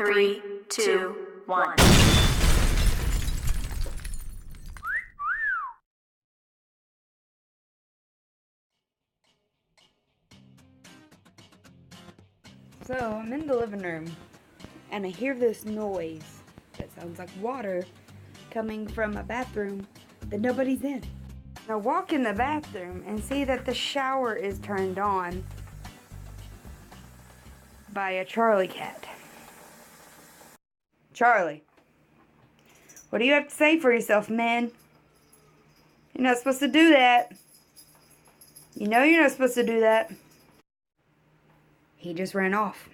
3, 2, 1. So, I'm in the living room, and I hear this noise that sounds like water coming from a bathroom that nobody's in. I walk in the bathroom and see that the shower is turned on by a Charlie cat. Charlie, what do you have to say for yourself, man? You're not supposed to do that. You know you're not supposed to do that. He just ran off.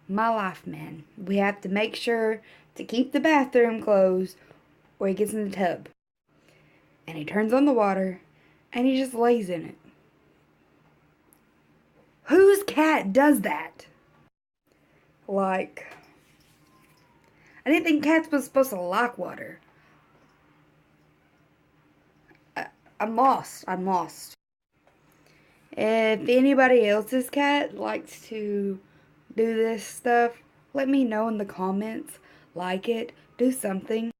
My life, man. We have to make sure to keep the bathroom closed or he gets in the tub. And he turns on the water and he just lays in it. Whose cat does that? Like, I didn't think cats was supposed to like water. I'm lost. If anybody else's cat likes to do this stuff, let me know in the comments. Like it. Do something.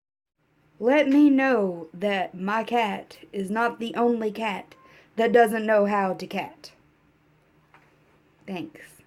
Let me know that my cat is not the only cat that doesn't know how to cat. Thanks.